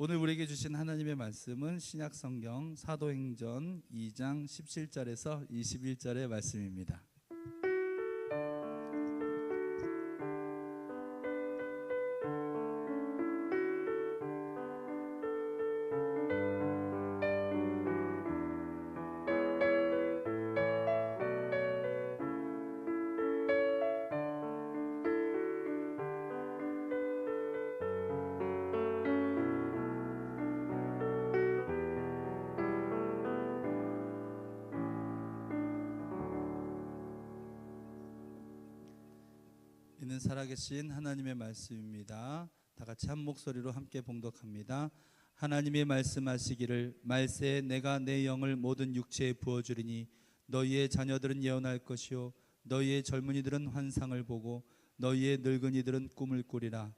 오늘 우리에게 주신 하나님의 말씀은 신약성경 사도행전 2장 17절에서 21절의 말씀입니다. 이는 살아계신 하나님의 말씀입니다. 다 같이 한 목소리로 함께 봉독합니다. 하나님이 말씀하시기를 말세에 내가 내 영을 모든 육체에 부어주리니 너희의 자녀들은 예언할 것이요 너희의 젊은이들은 환상을 보고 너희의 늙은이들은 꿈을 꾸리라.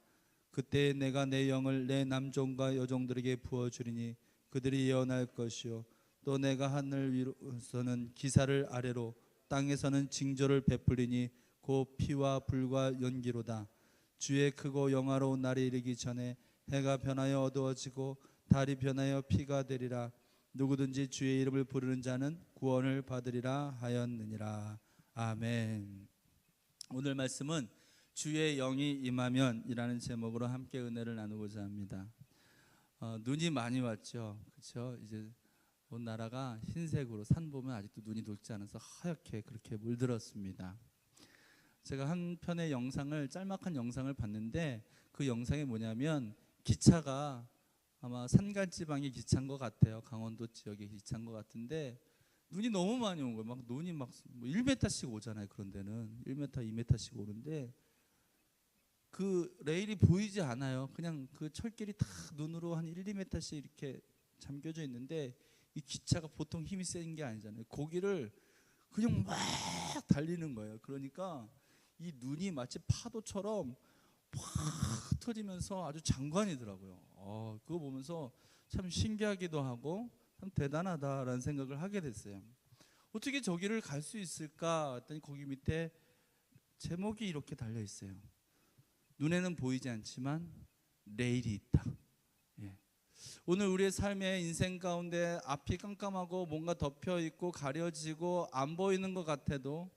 그때 내가 내 영을 내 남종과 여종들에게 부어주리니 그들이 예언할 것이요 또 내가 하늘 위로서는 기사를 아래로 땅에서는 징조를 베풀리니 곧 피와 불과 연기로다. 주의 크고 영화로운 날이 이르기 전에 해가 변하여 어두워지고 달이 변하여 피가 되리라. 누구든지 주의 이름을 부르는 자는 구원을 받으리라 하였느니라. 아멘. 오늘 말씀은 주의 영이 임하면이라는 제목으로 함께 은혜를 나누고자 합니다. 눈이 많이 왔죠. 그렇죠? 이제 온 나라가 흰색으로 산 보면 아직도 눈이 녹지 않아서 하얗게 그렇게 물들었습니다. 제가 한 편의 영상을 짤막한 영상을 봤는데 그 영상이 뭐냐면 기차가 아마 산간지방의 기차인 것 같아요. 강원도 지역의 기차인 것 같은데 눈이 너무 많이 온 거예요. 막 눈이 막 1m씩 오잖아요. 그런 데는 1m, 2m씩 오는데 그 레일이 보이지 않아요. 그냥 그 철길이 다 눈으로 한 1, 2m씩 이렇게 잠겨져 있는데 이 기차가 보통 힘이 센 게 아니잖아요. 거기를 그냥 막 달리는 거예요. 그러니까 이 눈이 마치 파도처럼 확 터지면서 아주 장관이더라고요. 그거 보면서 참 신기하기도 하고 참 대단하다라는 생각을 하게 됐어요. 어떻게 저기를 갈 수 있을까 했더니 거기 밑에 제목이 이렇게 달려 있어요. 눈에는 보이지 않지만 레일이 있다. 오늘 우리의 삶의 인생 가운데 앞이 깜깜하고 뭔가 덮여 있고 가려지고 안 보이는 것 같아도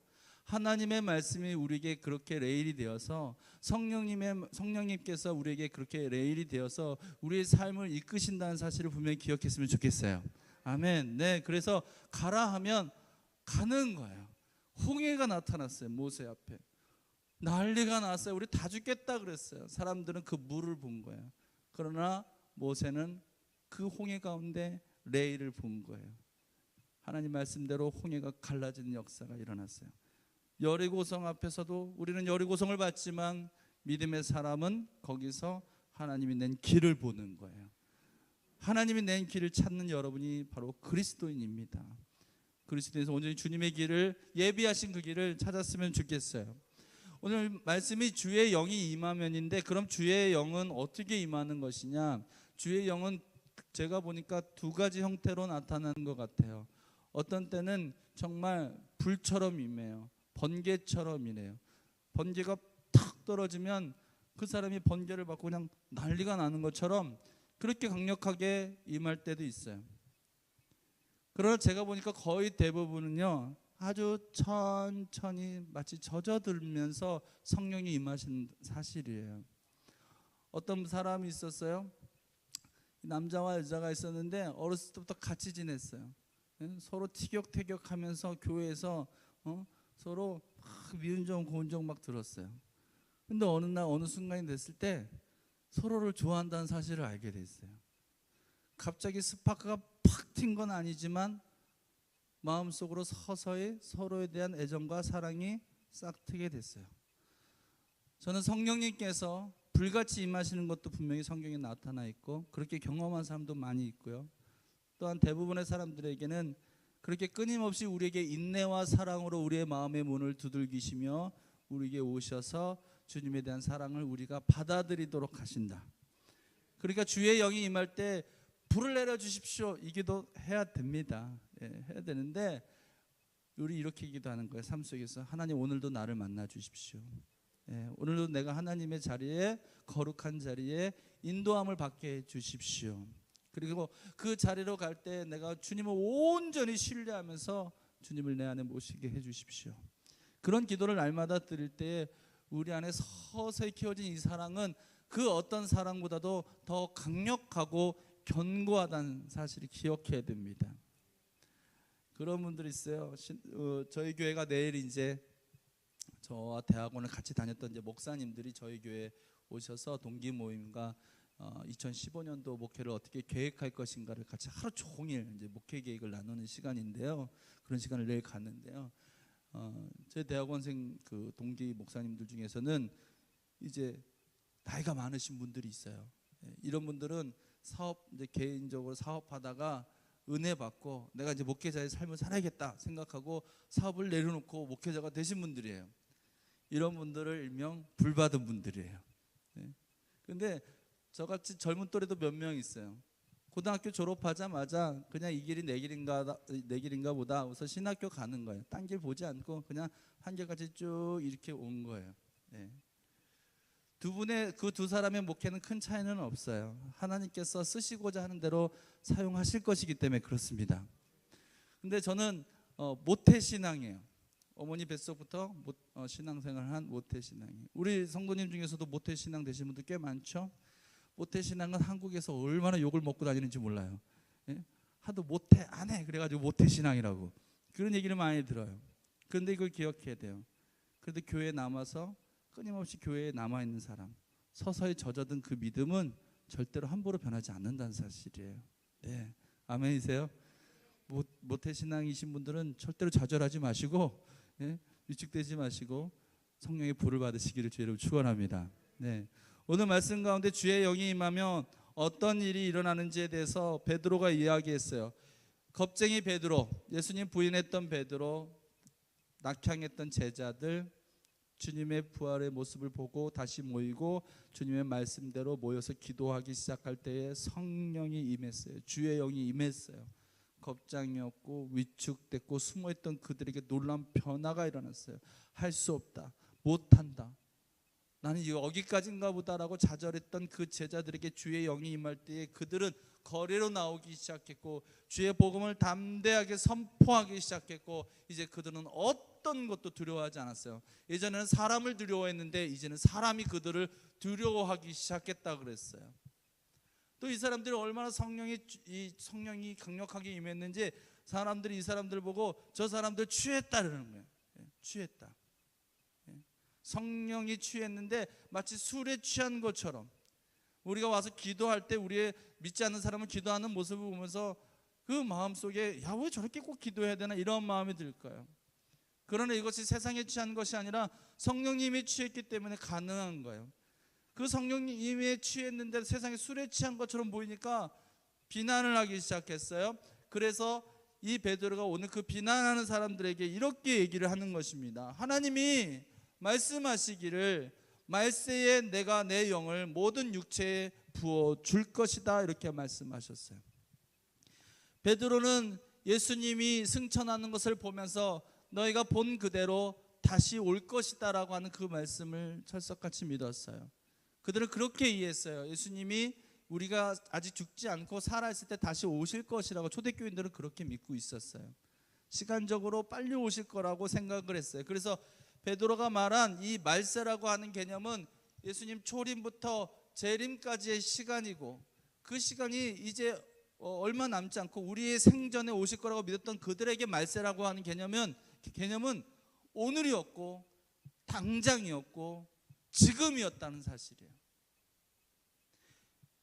하나님의 말씀이 우리에게 그렇게 레일이 되어서 성령님께서 우리에게 그렇게 레일이 되어서 우리의 삶을 이끄신다는 사실을 분명히 기억했으면 좋겠어요. 아멘. 네, 그래서 가라 하면 가는 거예요. 홍해가 나타났어요. 모세 앞에 난리가 났어요. 우리 다 죽겠다 그랬어요. 사람들은 그 물을 본 거예요. 그러나 모세는 그 홍해 가운데 레일을 본 거예요. 하나님 말씀대로 홍해가 갈라지는 역사가 일어났어요. 여리고성 앞에서도 우리는 여리고성을 봤지만 믿음의 사람은 거기서 하나님이 낸 길을 보는 거예요. 하나님이 낸 길을 찾는 여러분이 바로 그리스도인입니다. 그리스도인에서 온전히 주님의 길을 예비하신 그 길을 찾았으면 좋겠어요. 오늘 말씀이 주의 영이 임하면인데 그럼 주의 영은 어떻게 임하는 것이냐? 주의 영은 제가 보니까 두 가지 형태로 나타나는 것 같아요. 어떤 때는 정말 불처럼 임해요. 번개처럼 이래요. 번개가 탁 떨어지면 그 사람이 번개를 받고 그냥 난리가 나는 것처럼 그렇게 강력하게 임할 때도 있어요. 그러나 제가 보니까 거의 대부분은요 아주 천천히 마치 젖어들면서 성령이 임하시는 사실이에요. 어떤 사람이 있었어요. 남자와 여자가 있었는데 어렸을 때부터 같이 지냈어요. 서로 티격태격하면서 교회에서 서로 막 미운 점 고운 점 막 들었어요. 근데 어느 날 어느 순간이 됐을 때 서로를 좋아한다는 사실을 알게 됐어요. 갑자기 스파크가 팍 튄 건 아니지만 마음속으로 서서히 서로에 대한 애정과 사랑이 싹트게 됐어요. 저는 성령님께서 불같이 임하시는 것도 분명히 성경에 나타나 있고 그렇게 경험한 사람도 많이 있고요. 또한 대부분의 사람들에게는 그렇게 끊임없이 우리에게 인내와 사랑으로 우리의 마음의 문을 두들기시며 우리에게 오셔서 주님에 대한 사랑을 우리가 받아들이도록 하신다. 그러니까 주의 영이 임할 때 불을 내려주십시오 이 기도 해야 됩니다. 해야 되는데 우리 이렇게 기도하는 거예요. 삶 속에서 하나님 오늘도 나를 만나 주십시오. 오늘도 내가 하나님의 자리에, 거룩한 자리에 인도함을 받게 해 주십시오. 그리고 그 자리로 갈 때 내가 주님을 온전히 신뢰하면서 주님을 내 안에 모시게 해 주십시오. 그런 기도를 날마다 드릴 때 우리 안에 서서히 키워진 이 사랑은 그 어떤 사랑보다도 더 강력하고 견고하다는 사실을 기억해야 됩니다. 그런 분들이 있어요. 저희 교회가 내일 이제 저와 대학원을 같이 다녔던 이제 목사님들이 저희 교회에 오셔서 동기 모임과 2015년도 목회를 어떻게 계획할 것인가를 같이 하루 종일 이제 목회 계획을 나누는 시간인데요. 그런 시간을 내일 갖는데요. 제 대학원생 그 동기 목사님들 중에서는 이제 나이가 많으신 분들이 있어요. 이런 분들은 사업 이제 개인적으로 사업하다가 은혜 받고 내가 이제 목회자의 삶을 살아야겠다 생각하고 사업을 내려놓고 목회자가 되신 분들이에요. 이런 분들을 일명 불 받은 분들이에요. 근데 저같이 젊은 또래도 몇 명 있어요. 고등학교 졸업하자마자 그냥 이 길이 내 길인가 보다 우선 신학교 가는 거예요. 딴 길 보지 않고 그냥 한결같이 쭉 이렇게 온 거예요. 그 두 사람의 목회는 큰 차이는 없어요. 하나님께서 쓰시고자 하는 대로 사용하실 것이기 때문에 그렇습니다. 근데 저는 모태신앙이에요. 어머니 뱃속부터 신앙생활을 한 모태신앙이에요. 우리 성도님 중에서도 모태신앙 되신 분들 꽤 많죠. 모태신앙은 한국에서 얼마나 욕을 먹고 다니는지 몰라요. 하도 모태 안 해 그래가지고 모태신앙이라고 그런 얘기를 많이 들어요. 그런데 이걸 기억해야 돼요. 그런데 교회에 남아서 끊임없이 교회에 남아있는 사람, 서서히 젖어든 그 믿음은 절대로 함부로 변하지 않는다는 사실이에요. 아멘이세요? 모태신앙이신 분들은 절대로 좌절하지 마시고 위축되지 마시고 성령의 불을 받으시기를 주의 이름으로 축원합니다. 오늘 말씀 가운데 주의 영이 임하면 어떤 일이 일어나는지에 대해서 베드로가 이야기했어요. 겁쟁이 베드로, 예수님 부인했던 베드로, 낙향했던 제자들, 주님의 부활의 모습을 보고 다시 모이고 주님의 말씀대로 모여서 기도하기 시작할 때에 성령이 임했어요. 주의 영이 임했어요. 겁장이었고 위축됐고 숨어있던 그들에게 놀라운 변화가 일어났어요. 할 수 없다, 못한다, 나는 여기까지인가 보다라고 좌절했던 그 제자들에게 주의 영이 임할 때에 그들은 거리로 나오기 시작했고 주의 복음을 담대하게 선포하기 시작했고 이제 그들은 어떤 것도 두려워하지 않았어요. 예전에는 사람을 두려워했는데 이제는 사람이 그들을 두려워하기 시작했다 그랬어요. 또 이 사람들이 얼마나 성령이 강력하게 임했는지 사람들이 이 사람들 보고 저 사람들 취했다는 거예요. 취했다. 성령이 취했는데 마치 술에 취한 것처럼 우리가 와서 기도할 때 우리의 믿지 않는 사람을 기도하는 모습을 보면서 그 마음속에 야, 왜 저렇게 꼭 기도해야 되나 이런 마음이 들까요? 그러나 이것이 세상에 취한 것이 아니라 성령님이 취했기 때문에 가능한 거예요. 그 성령님이 취했는데 세상에 술에 취한 것처럼 보이니까 비난을 하기 시작했어요. 그래서 이 베드로가 오늘 그 비난하는 사람들에게 이렇게 얘기를 하는 것입니다. 하나님이 말씀하시기를 말세에 내가 내 영을 모든 육체에 부어 줄 것이다 이렇게 말씀하셨어요. 베드로는 예수님이 승천하는 것을 보면서 너희가 본 그대로 다시 올 것이다 라고 하는 그 말씀을 철석같이 믿었어요. 그들은 그렇게 이해했어요. 예수님이 우리가 아직 죽지 않고 살아있을 때 다시 오실 것이라고 초대교인들은 그렇게 믿고 있었어요. 시간적으로 빨리 오실 거라고 생각을 했어요. 그래서 베드로가 말한 이 말세라고 하는 개념은 예수님 초림부터 재림까지의 시간이고 그 시간이 이제 얼마 남지 않고 우리의 생전에 오실 거라고 믿었던 그들에게 말세라고 하는 개념은 오늘이었고 당장이었고 지금이었다는 사실이에요.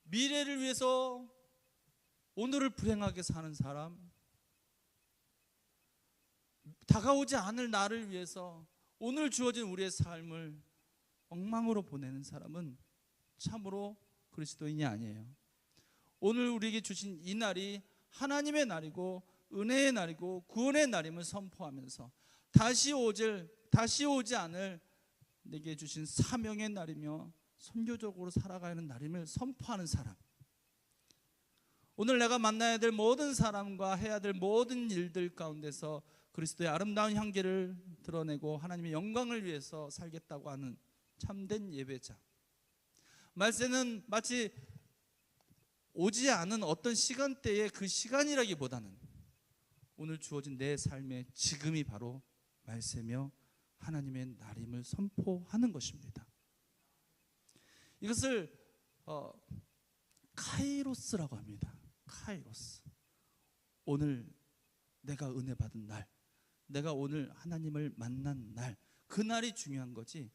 미래를 위해서 오늘을 불행하게 사는 사람, 다가오지 않을 나를 위해서 오늘 주어진 우리의 삶을 엉망으로 보내는 사람은 참으로 그리스도인이 아니에요. 오늘 우리에게 주신 이 날이 하나님의 날이고 은혜의 날이고 구원의 날임을 선포하면서 다시 오지 않을 내게 주신 사명의 날이며 선교적으로 살아가는 날임을 선포하는 사람. 오늘 내가 만나야 될 모든 사람과 해야 될 모든 일들 가운데서 그리스도의 아름다운 향기를 드러내고 하나님의 영광을 위해서 살겠다고 하는 참된 예배자. 말세는 마치 오지 않은 어떤 시간대의 그 시간이라기보다는 오늘 주어진 내 삶의 지금이 바로 말세며 하나님의 날임을 선포하는 것입니다. 이것을 카이로스라고 합니다. 카이로스. 오늘 내가 은혜 받은 날, 내가 오늘 하나님을 만난 날, 그 날이 중요한 거지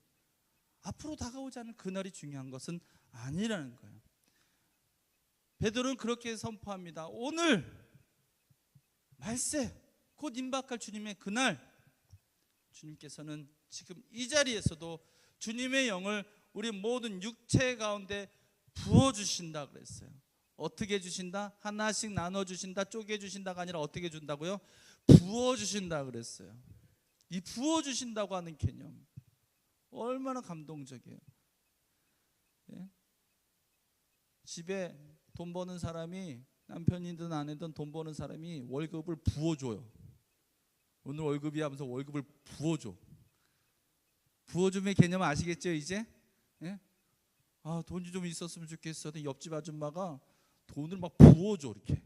앞으로 다가오지 않은 그 날이 중요한 것은 아니라는 거예요. 베드로는 그렇게 선포합니다. 오늘 말세 곧 임박할 주님의 그날, 주님께서는 지금 이 자리에서도 주님의 영을 우리 모든 육체 가운데 부어주신다 그랬어요. 어떻게 주신다? 하나씩 나눠주신다, 쪼개주신다가 아니라 어떻게 준다고요? 부어주신다 그랬어요. 이 부어주신다고 하는 개념 얼마나 감동적이에요. 예? 집에 돈 버는 사람이, 남편이든 아내든 돈 버는 사람이 월급을 부어줘요. 오늘 월급이야 하면서 월급을 부어줘. 부어줌의 개념 아시겠죠 이제? 예? 아, 돈이 좀 있었으면 좋겠어. 옆집 아줌마가 돈을 막 부어줘. 이렇게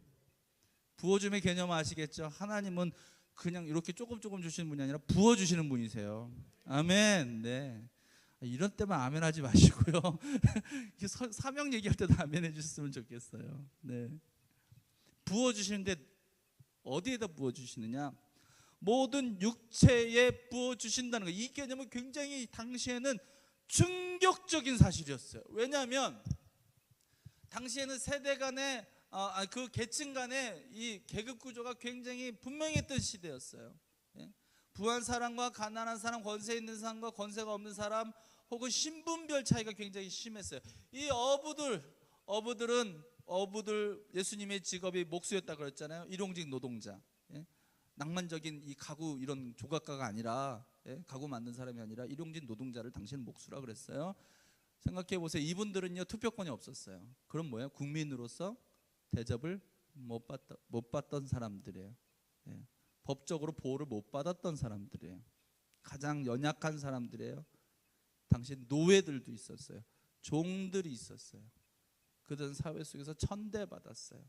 부어줌의 개념 아시겠죠? 하나님은 그냥 이렇게 조금 주시는 분이 아니라 부어주시는 분이세요. 아멘. 네. 이런 때만 아멘 하지 마시고요. 사명 얘기할 때도 아멘 해주셨으면 좋겠어요. 네. 부어주시는데 어디에다 부어주시느냐? 모든 육체에 부어주신다는 거. 이 개념은 굉장히 당시에는 충격적인 사실이었어요. 왜냐하면 당시에는 세대 간의 그 계층 간의 이 계급 구조가 굉장히 분명했던 시대였어요. 예? 부한 사람과 가난한 사람, 권세 있는 사람과 권세가 없는 사람, 혹은 신분별 차이가 굉장히 심했어요. 이 어부들 예수님의 직업이 목수였다 그랬잖아요. 일용직 노동자. 예? 낭만적인 이 가구 이런 조각가가 아니라, 예? 가구 만든 사람이 아니라 일용직 노동자를 당시에는 목수라 그랬어요. 생각해 보세요. 이분들은요 투표권이 없었어요. 그럼 뭐예요? 국민으로서 대접을 못 받던 사람들이에요. 예. 법적으로 보호를 못 받았던 사람들이에요. 가장 연약한 사람들이에요. 당시 노예들도 있었어요. 종들이 있었어요. 그들은 사회 속에서 천대받았어요.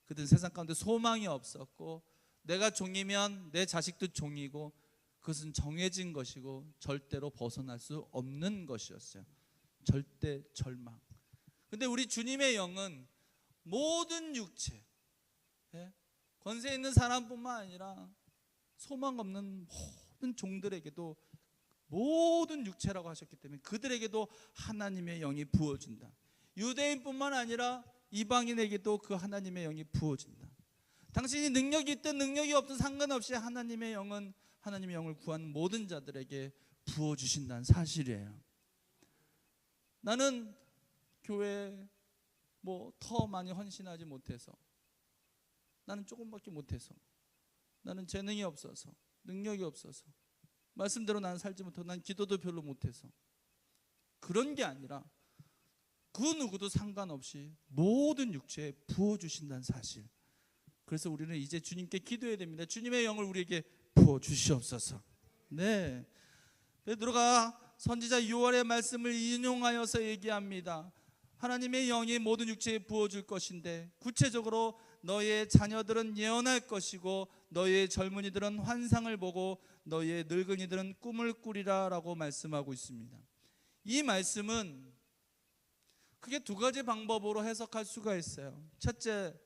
그들은 세상 가운데 소망이 없었고, 내가 종이면 내 자식도 종이고, 그것은 정해진 것이고 절대로 벗어날 수 없는 것이었어요. 절대 절망. 근데 우리 주님의 영은 모든 육체, 예? 권세 있는 사람뿐만 아니라 소망 없는 모든 종들에게도 모든 육체라고 하셨기 때문에 그들에게도 하나님의 영이 부어진다. 유대인뿐만 아니라 이방인에게도 그 하나님의 영이 부어진다. 당신이 능력이 있든 능력이 없든 상관없이 하나님의 영은 하나님의 영을 구하는 모든 자들에게 부어주신다는 사실이에요. 나는 교회에 더 많이 헌신하지 못해서, 나는 조금밖에 못해서, 나는 재능이 없어서, 능력이 없어서, 말씀대로 나는 살지 못하고, 난 기도도 별로 못해서, 그런 게 아니라 그 누구도 상관없이 모든 육체에 부어주신다는 사실. 그래서 우리는 이제 주님께 기도해야 됩니다. 주님의 영을 우리에게 부어주시옵소서. 네, 베드로가 선지자 요한의 말씀을 인용하여서 얘기합니다. 하나님의 영이 모든 육체에 부어줄 것인데, 구체적으로 너의 자녀들은 예언할 것이고 너의 젊은이들은 환상을 보고 너의 늙은이들은 꿈을 꾸리라 라고 말씀하고 있습니다. 이 말씀은 크게 두 가지 방법으로 해석할 수가 있어요. 첫째,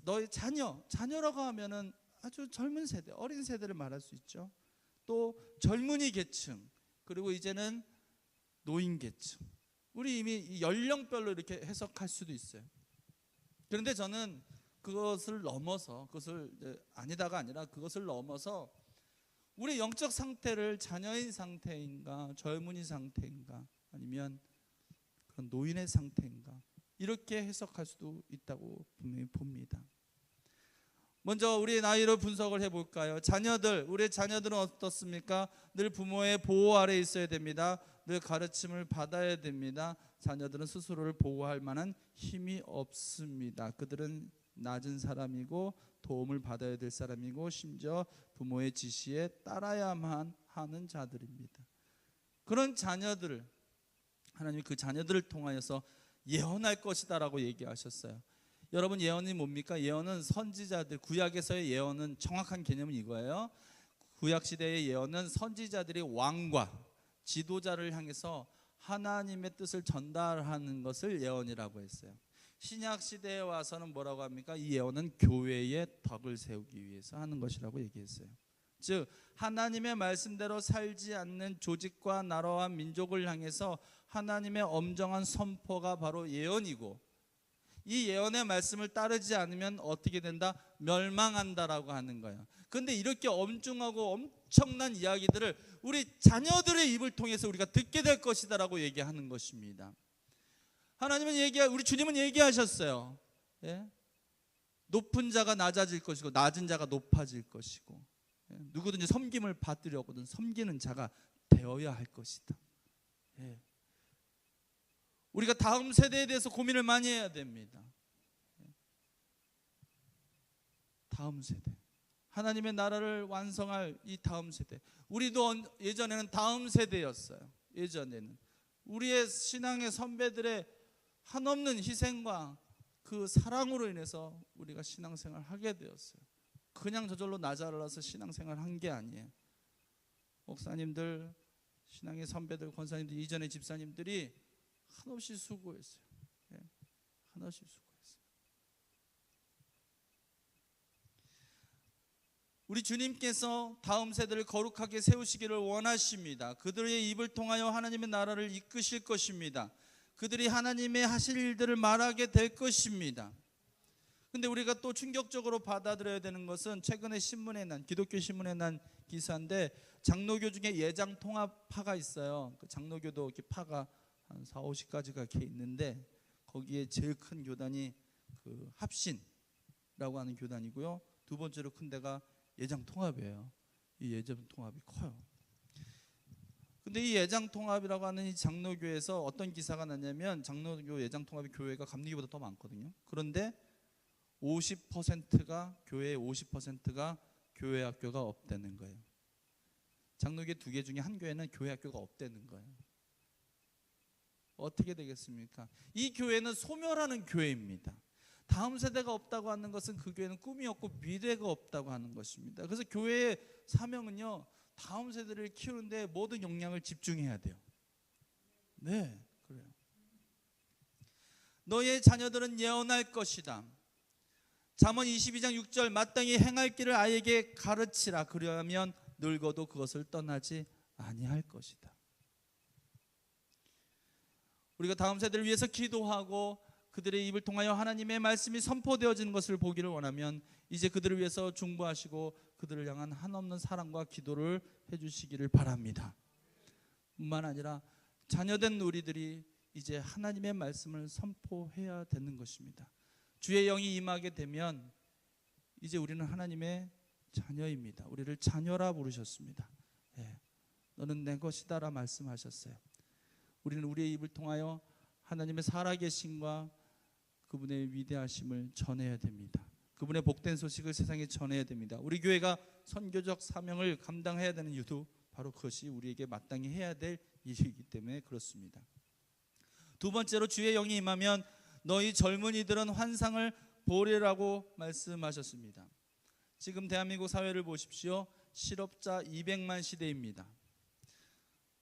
너의 자녀라고 하면은 아주 젊은 세대, 어린 세대를 말할 수 있죠. 또 젊은이 계층, 그리고 이제는 노인 계층. 우리 이미 연령별로 이렇게 해석할 수도 있어요. 그런데 저는 그것을 넘어서, 그것을 아니다가 아니라 그것을 넘어서 우리 영적 상태를 자녀인 상태인가, 젊은이 상태인가, 아니면 그런 노인의 상태인가, 이렇게 해석할 수도 있다고 분명히 봅니다. 먼저 우리 나이로 분석을 해볼까요? 우리 자녀들은 어떻습니까? 늘 부모의 보호 아래 있어야 됩니다. 늘 가르침을 받아야 됩니다. 자녀들은 스스로를 보호할 만한 힘이 없습니다. 그들은 낮은 사람이고 도움을 받아야 될 사람이고 심지어 부모의 지시에 따라야만 하는 자들입니다. 그런 자녀들을 하나님이 그 자녀들을 통하여서 예언할 것이다라고 얘기하셨어요. 여러분, 예언이 뭡니까? 예언은 선지자들, 구약에서의 예언은 정확한 개념은 이거예요. 구약시대의 예언은 선지자들이 왕과 지도자를 향해서 하나님의 뜻을 전달하는 것을 예언이라고 했어요. 신약시대에 와서는 뭐라고 합니까? 이 예언은 교회의 덕을 세우기 위해서 하는 것이라고 얘기했어요. 즉 하나님의 말씀대로 살지 않는 조직과 나라와 민족을 향해서 하나님의 엄정한 선포가 바로 예언이고, 이 예언의 말씀을 따르지 않으면 어떻게 된다? 멸망한다라고 하는 거예요. 그런데 이렇게 엄중하고 엄청난 이야기들을 우리 자녀들의 입을 통해서 우리가 듣게 될 것이다라고 얘기하는 것입니다. 하나님은 우리 주님은 얘기하셨어요. 예? 높은 자가 낮아질 것이고 낮은 자가 높아질 것이고, 예? 누구든지 섬김을 받으려거든 섬기는 자가 되어야 할 것이다. 예. 우리가 다음 세대에 대해서 고민을 많이 해야 됩니다. 다음 세대, 하나님의 나라를 완성할 이 다음 세대. 우리도 예전에는 다음 세대였어요. 예전에는 우리의 신앙의 선배들의 한없는 희생과 그 사랑으로 인해서 우리가 신앙생활을 하게 되었어요. 그냥 저절로 나 잘라서 신앙생활을 한 게 아니에요. 목사님들, 신앙의 선배들, 권사님들, 이전의 집사님들이 한없이 수고했어요. 예, 한없이 수고했어요. 우리 주님께서 다음 세대를 거룩하게 세우시기를 원하십니다. 그들의 입을 통하여 하나님의 나라를 이끄실 것입니다. 그들이 하나님의 하실 일들을 말하게 될 것입니다. 근데 우리가 또 충격적으로 받아들여야 되는 것은 최근에 신문에 난, 기독교 신문에 난 기사인데, 장로교 중에 예장 통합파가 있어요. 그 장로교도 이렇게 파가 한 4, 50가지가 이렇게 있는데, 거기에 제일 큰 교단이 그 합신이라고 하는 교단이고요. 두 번째로 큰 데가 예장 통합이에요. 이 예장 통합이 커요. 근데 이 예장 통합이라고 하는 이 장로교에서 어떤 기사가 났냐면, 장로교 예장 통합이 교회가 감리교보다 더 많거든요. 그런데 50%가 교회의 50%가 교회 학교가 없다는 거예요. 장로교 2개 중에 한 교회는 교회 학교가 없다는 거예요. 어떻게 되겠습니까? 이 교회는 소멸하는 교회입니다. 다음 세대가 없다고 하는 것은 그 교회는 꿈이 없고 미래가 없다고 하는 것입니다. 그래서 교회의 사명은요, 다음 세대를 키우는데 모든 역량을 집중해야 돼요. 네, 그래요. 너의 자녀들은 예언할 것이다. 잠언 22장 6절, 마땅히 행할 길을 아이에게 가르치라. 그러면 늙어도 그것을 떠나지 아니할 것이다. 우리가 다음 세대를 위해서 기도하고 그들의 입을 통하여 하나님의 말씀이 선포되어지는 것을 보기를 원하면 이제 그들을 위해서 중보하시고 그들을 향한 한없는 사랑과 기도를 해주시기를 바랍니다. 뿐만 아니라 자녀된 우리들이 이제 하나님의 말씀을 선포해야 되는 것입니다. 주의 영이 임하게 되면 이제 우리는 하나님의 자녀입니다. 우리를 자녀라 부르셨습니다. 예, 너는 내 것이다라 말씀하셨어요. 우리는 우리의 입을 통하여 하나님의 살아계심과 그분의 위대하심을 전해야 됩니다. 그분의 복된 소식을 세상에 전해야 됩니다. 우리 교회가 선교적 사명을 감당해야 되는 이유도 바로 그것이 우리에게 마땅히 해야 될 일이기 때문에 그렇습니다. 두 번째로, 주의 영이 임하면 너희 젊은이들은 환상을 보리라고 말씀하셨습니다. 지금 대한민국 사회를 보십시오. 실업자 200만 시대입니다.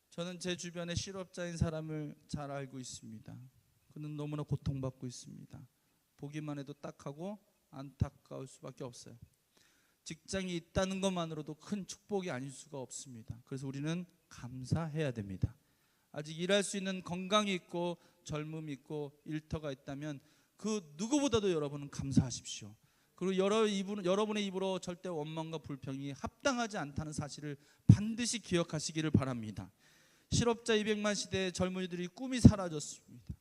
저는 제 주변에 실업자인 사람을 잘 알고 있습니다. 그는 너무나 고통받고 있습니다. 보기만 해도 딱하고 안타까울 수밖에 없어요. 직장이 있다는 것만으로도 큰 축복이 아닐 수가 없습니다. 그래서 우리는 감사해야 됩니다. 아직 일할 수 있는 건강이 있고 젊음이 있고 일터가 있다면 그 누구보다도 여러분은 감사하십시오. 그리고 여러분의 입으로 절대 원망과 불평이 합당하지 않다는 사실을 반드시 기억하시기를 바랍니다. 실업자 200만 시대의 젊은이들이 꿈이 사라졌습니다.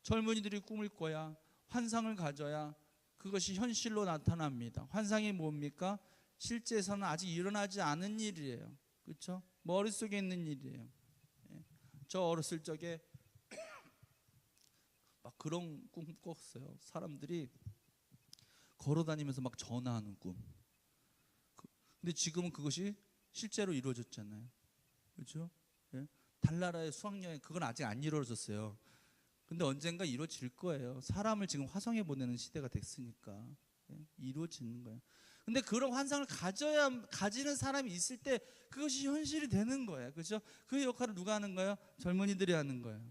젊은이들이 꿈을 꿔야, 환상을 가져야 그것이 현실로 나타납니다. 환상이 뭡니까? 실제에서는 아직 일어나지 않은 일이에요. 그렇죠? 머릿속에 있는 일이에요. 저 어렸을 적에 막 그런 꿈 꿨어요. 사람들이 걸어다니면서 막 전화하는 꿈. 근데 지금은 그것이 실제로 이루어졌잖아요. 그렇죠? 예? 달나라의 수학여행 그건 아직 안 이루어졌어요. 근데 언젠가 이루어질 거예요. 사람을 지금 화성에 보내는 시대가 됐으니까 이루어지는 거예요. 근데 그런 환상을 가지는 사람이 있을 때 그것이 현실이 되는 거예요. 그렇죠? 그 역할을 누가 하는 거예요? 젊은이들이 하는 거예요.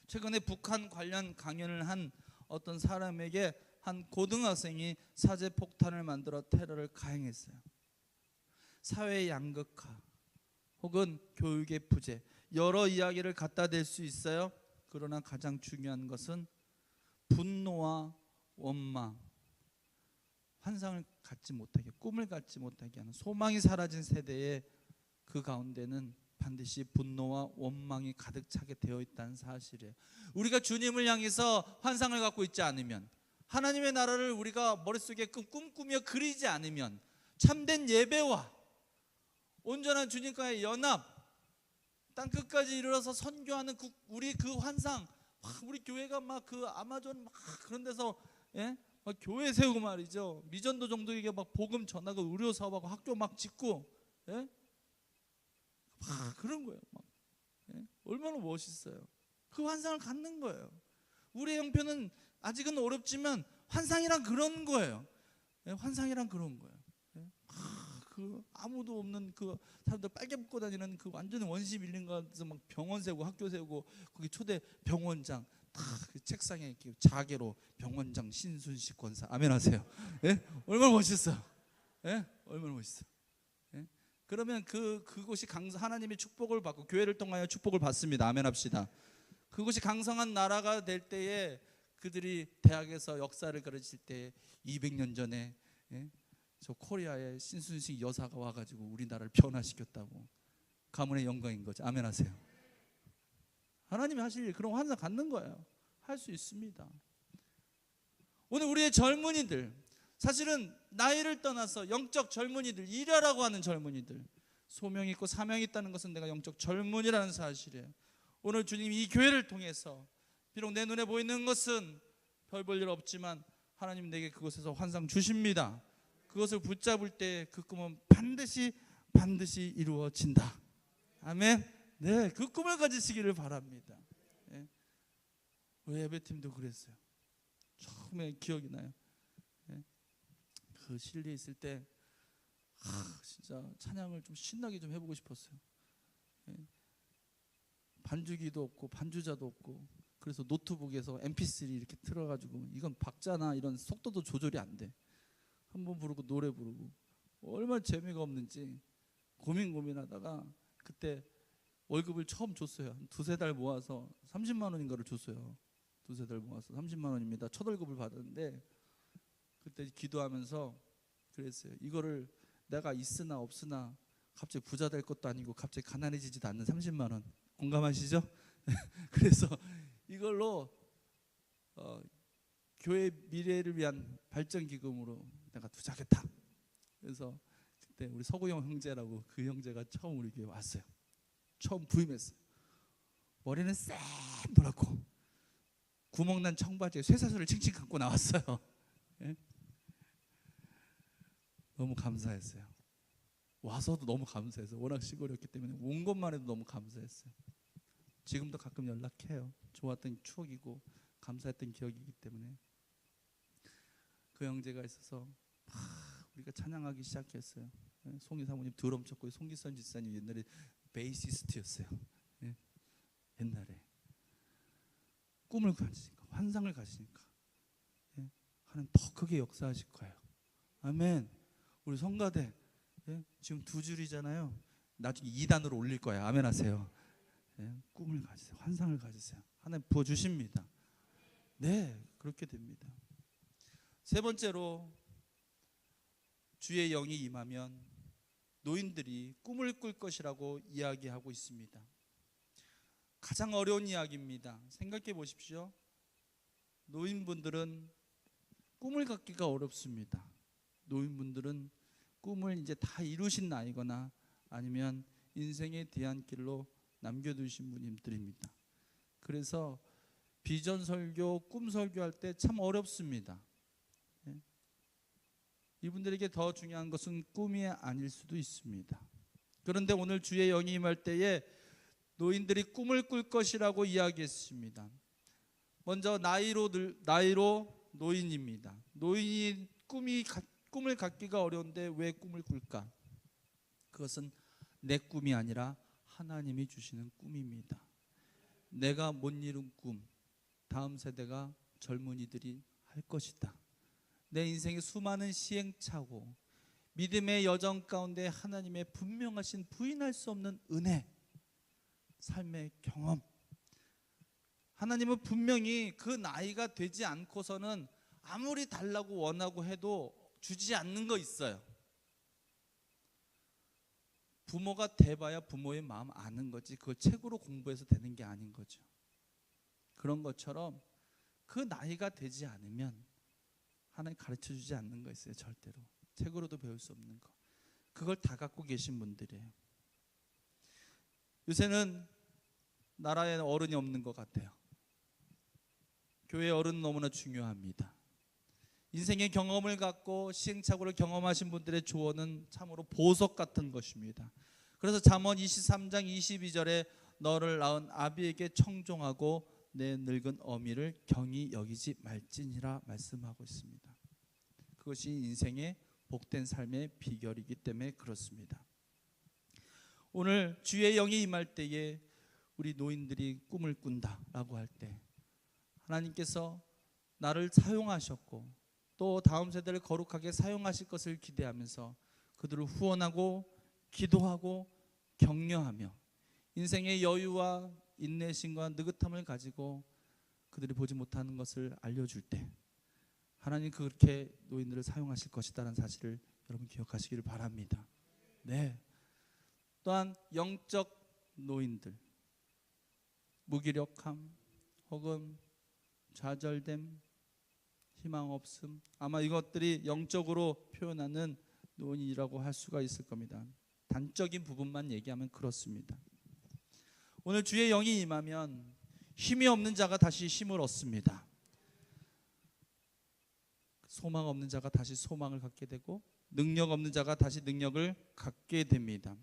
최근에 북한 관련 강연을 한 어떤 사람에게 한 고등학생이 사제 폭탄을 만들어 테러를 가행했어요. 사회의 양극화 혹은 교육의 부재, 여러 이야기를 갖다 댈 수 있어요. 그러나 가장 중요한 것은 분노와 원망, 환상을 갖지 못하게, 꿈을 갖지 못하게 하는, 소망이 사라진 세대의 그 가운데는 반드시 분노와 원망이 가득 차게 되어 있다는 사실이에요. 우리가 주님을 향해서 환상을 갖고 있지 않으면, 하나님의 나라를 우리가 머릿속에 꿈꾸며 그리지 않으면, 참된 예배와 온전한 주님과의 연합, 땅 끝까지 이르러서 선교하는 우리 그 환상, 우리 교회가 막 그 아마존 막 그런 데서 막 교회 세우고 말이죠. 미전도 정도에게 막 복음 전하고 의료 사업하고 학교 막 짓고 막 그런 거예요. 막 얼마나 멋있어요. 그 환상을 갖는 거예요. 우리의 형편은 아직은 어렵지만 환상이란 그런 거예요. 환상이란 그런 거예요. 그 아무도 없는 그 사람들 빨개 입고 다니는 그 완전히 원시 밀린 거에서 막 병원 세우고 학교 세우고 거기 초대 병원장 그 책상에 이렇게 자개로 병원장 신순식 권사 아멘 하세요. 얼마나 멋있어요. 얼마나 멋있어요. 그러면 그곳이 하나님의 축복을 받고 교회를 통하여 축복을 받습니다. 아멘 합시다. 그곳이 강성한 나라가 될 때에 그들이 대학에서 역사를 가르칠 때 200년 전에 저 코리아의 신순식 여사가 와가지고 우리나라를 변화시켰다고, 가문의 영광인 거죠. 아멘 하세요. 하나님이 하실 그런 환상 갖는 거예요. 할 수 있습니다. 오늘 우리의 젊은이들, 사실은 나이를 떠나서 영적 젊은이들, 일하라고 하는 젊은이들, 소명이 있고 사명이 있다는 것은 내가 영적 젊은이라는 사실이에요. 오늘 주님이 이 교회를 통해서 비록 내 눈에 보이는 것은 별 볼 일 없지만 하나님 내게 그곳에서 환상 주십니다. 그것을 붙잡을 때 그 꿈은 반드시 이루어진다. 아멘. 네, 그 꿈을 가지시기를 바랍니다. 우리 예배팀도 그랬어요. 처음에 기억이 나요. 그 실리에 있을 때 진짜 찬양을 좀 신나게 좀 해보고 싶었어요. 반주기도 없고 반주자도 없고, 그래서 노트북에서 mp3 이렇게 틀어가지고, 이건 박자나 이런 속도도 조절이 안 돼. 한번 부르고 노래 부르고 얼마나 재미가 없는지 고민하다가 그때 월급을 처음 줬어요. 한 두세 달 모아서 30만 원인가를 줬어요. 두세 달 모아서 30만 원입니다. 첫 월급을 받았는데 그때 기도하면서 그랬어요. 이거를 내가 있으나 없으나 갑자기 부자 될 것도 아니고 갑자기 가난해지지도 않는 30만 원, 공감하시죠? 그래서 이걸로 교회 미래를 위한 발전 기금으로 내가 투자하겠다. 그래서 그때 우리 서구영 형제라고, 그 형제가 처음 우리 교회 왔어요. 처음 부임했어요. 머리는 쎄노랗고 구멍난 청바지에 쇠사슬을 칭칭 감고 나왔어요. 너무 감사했어요. 와서도 너무 감사해서, 워낙 시골이었기 때문에 온 것만 해도 너무 감사했어요. 지금도 가끔 연락해요. 좋았던 추억이고 감사했던 기억이기 때문에. 그 형제가 있어서 우리가 찬양하기 시작했어요. 송이 사모님 드럼 쳤고, 송기선 집사님 옛날에 베이시스트였어요. 옛날에 꿈을 가지니까, 환상을 가지니까 하나님 더 크게 역사하실 거예요. 아멘. 우리 성가대 지금 2줄이잖아요. 나중에 2단으로 올릴 거예요. 아멘 하세요. 꿈을 가지세요. 환상을 가지세요. 하나님 부어주십니다. 네, 그렇게 됩니다. 세 번째로, 주의 영이 임하면 노인들이 꿈을 꿀 것이라고 이야기하고 있습니다. 가장 어려운 이야기입니다. 생각해 보십시오. 노인분들은 꿈을 갖기가 어렵습니다. 노인분들은 꿈을 이제 다 이루신 나이거나 아니면 인생의 뒤안길로 남겨두신 분들입니다. 그래서 비전 설교, 꿈 설교할 때 참 어렵습니다. 이분들에게 더 중요한 것은 꿈이 아닐 수도 있습니다. 그런데 오늘 주의 영이 임할 때에 노인들이 꿈을 꿀 것이라고 이야기했습니다. 먼저 나이로 노인입니다. 노인이 꿈을 갖기가 어려운데 왜 꿈을 꿀까? 그것은 내 꿈이 아니라 하나님이 주시는 꿈입니다. 내가 못 이룬 꿈, 다음 세대가 젊은이들이 할 것이다. 내 인생의 수많은 시행착오, 믿음의 여정 가운데 하나님의 분명하신 부인할 수 없는 은혜, 삶의 경험, 하나님은 분명히 그 나이가 되지 않고서는 아무리 달라고 원하고 해도 주지 않는 거 있어요. 부모가 돼봐야 부모의 마음 아는 거지 그걸 책으로 공부해서 되는 게 아닌 거죠. 그런 것처럼 그 나이가 되지 않으면 하나님 가르쳐주지 않는 거 있어요. 절대로 책으로도 배울 수 없는 거. 그걸 다 갖고 계신 분들이에요. 요새는 나라에 어른이 없는 것 같아요. 교회 어른은 너무나 중요합니다. 인생의 경험을 갖고 시행착오를 경험하신 분들의 조언은 참으로 보석 같은 것입니다. 그래서 잠언 23장 22절에 너를 낳은 아비에게 청종하고 내 늙은 어미를 경히 여기지 말지니라 말씀하고 있습니다. 그것이 인생의 복된 삶의 비결이기 때문에 그렇습니다. 오늘 주의 영이 임할 때에 우리 노인들이 꿈을 꾼다라고 할 때 하나님께서 나를 사용하셨고 또 다음 세대를 거룩하게 사용하실 것을 기대하면서 그들을 후원하고 기도하고 격려하며 인생의 여유와 인내심과 느긋함을 가지고 그들이 보지 못하는 것을 알려줄 때 하나님 그렇게 노인들을 사용하실 것이라는 사실을 여러분 기억하시기를 바랍니다. 네. 또한 영적 노인들, 무기력함 혹은 좌절됨, 희망 없음, 아마 이것들이 영적으로 표현하는 노인이라고 할 수가 있을 겁니다. 단적인 부분만 얘기하면 그렇습니다. 오늘 주의 영이 임하면 힘이 없는 자가 다시 힘을 얻습니다. 소망 없는 자가 다시 소망을 갖게 되고 능력 없는 자가 다시 능력을 갖게 됩니다.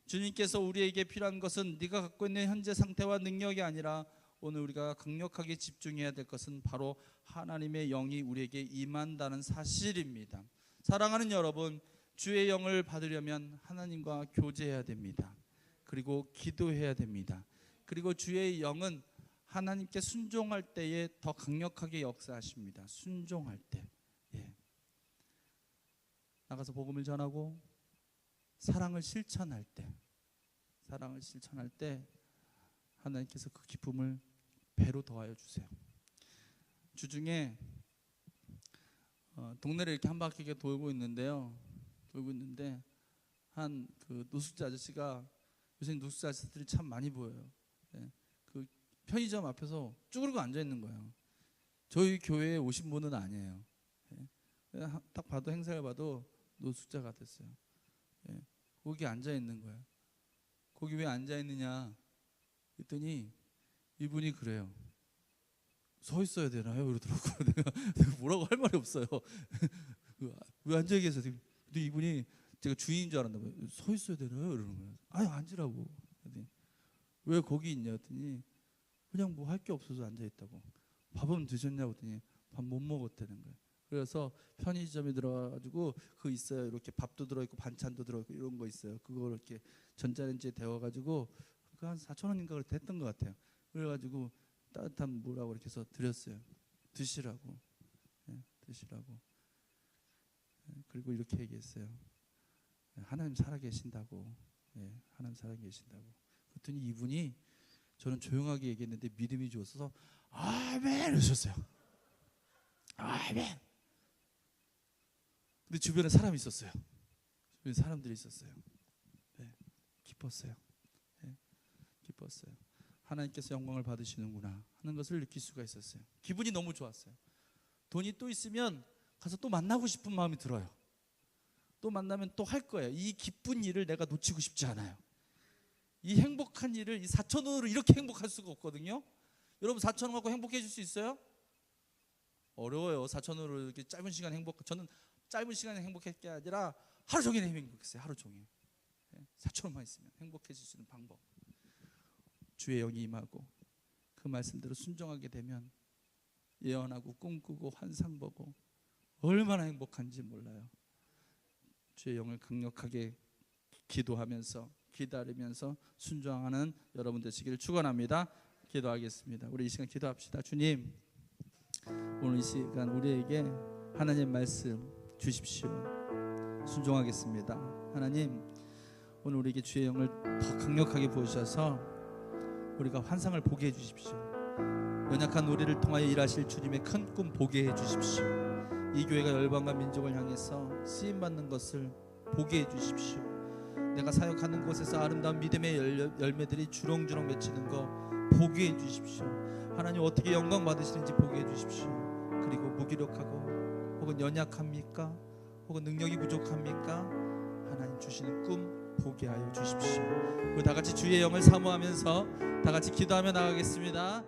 주님께서 우리에게 필요한 것은 네가 갖고 있는 현재 상태와 능력이 아니라 오늘 우리가 강력하게 집중해야 될 것은 바로 하나님의 영이 우리에게 임한다는 사실입니다. 사랑하는 여러분, 주의 영을 받으려면 하나님과 교제해야 됩니다. 그리고 기도해야 됩니다. 그리고 주의 영은 하나님께 순종할 때에 더 강력하게 역사하십니다. 순종할 때, 나가서 복음을 전하고 사랑을 실천할 때 하나님께서 그 기쁨을 배로 더하여 주세요. 주중에 동네를 이렇게 한 바퀴 돌고 있는데 한 그 노숙자 아저씨가, 요새 노숙자 아저씨들이 참 많이 보여요. 그 편의점 앞에서 쭈그리고 앉아 있는 거예요. 저희 교회에 오신 분은 아니에요. 딱 봐도 행사를 봐도 노숙자 같았어요. 거기 앉아 있는 거예요. 거기 왜 앉아 있느냐 했더니 이분이 그래요. 서 있어야 되나요? 그러더라고요. 내가 뭐라고 할 말이 없어요. 왜 앉아 계세요? 근데 이분이 제가 주인인 줄 알았나 봐요. 서 있어야 되나요? 이러는 거예요. 아니 앉으라고. 왜 거기 있냐 했더니 그냥 뭐 할 게 없어서 앉아 있다고. 밥은 드셨냐고 했더니 밥 못 먹었다는 거예요. 그래서 편의점에 들어가가지고 그 있어요. 이렇게 밥도 들어있고 반찬도 들어있고 이런 거 있어요. 그걸 이렇게 전자레인지에 데워가지고 그 한 4,000원인가 그렇게 했던 것 같아요. 그래가지고 따뜻한 물하고 이렇게 해서 드렸어요. 드시라고. 드시라고. 그리고 이렇게 얘기했어요. 하나님 살아계신다고. 하나님 살아계신다고. 그랬더니 이분이, 저는 조용하게 얘기했는데 믿음이 좋아서 아멘 하셨어요. 아멘. 근데 주변에 사람이 있었어요. 주변에 사람들이 있었어요. 기뻤어요. 기뻤어요. 하나님께서 영광을 받으시는구나 하는 것을 느낄 수가 있었어요. 기분이 너무 좋았어요. 돈이 또 있으면 가서 또 만나고 싶은 마음이 들어요. 또 만나면 또 할 거예요. 이 기쁜 일을 내가 놓치고 싶지 않아요. 이 행복한 일을 이 4,000원으로 이렇게 행복할 수가 없거든요. 여러분 4,000원 갖고 행복해질 수 있어요? 어려워요. 4,000원으로 이렇게 짧은 시간 저는 짧은 시간에 행복할 게 아니라 하루 종일 행복했어요. 하루 종일. 있는데 4초만 있으면 행복해질 수 있는 방법, 주의 영이 임하고 그 말씀대로 순종하게 되면 예언하고 꿈꾸고 환상 보고 얼마나 행복한지 몰라요. 주의 영을 강력하게 기도하면서 기다리면서 순종하는 여러분 되시기를 축원합니다. 기도하겠습니다. 우리 이 시간 기도합시다. 주님, 오늘 이 시간 우리에게 하나님 말씀 주십시오. 순종하겠습니다. 하나님, 오늘 우리에게 주의 영을 더 강력하게 부으셔서 우리가 환상을 보게 해주십시오. 연약한 우리를 통하여 일하실 주님의 큰 꿈 보게 해주십시오. 이 교회가 열방과 민족을 향해서 쓰임받는 것을 보게 해주십시오. 내가 사역하는 곳에서 아름다운 믿음의 열매들이 주렁주렁 맺히는 거 보게 해주십시오. 하나님 어떻게 영광 받으시는지 보게 해주십시오. 그리고 무기력하고 혹은 연약합니까? 혹은 능력이 부족합니까? 하나님 주시는 꿈 보게 하여 주십시오. 우리 다 같이 주의 영을 사모하면서 다 같이 기도하며 나가겠습니다.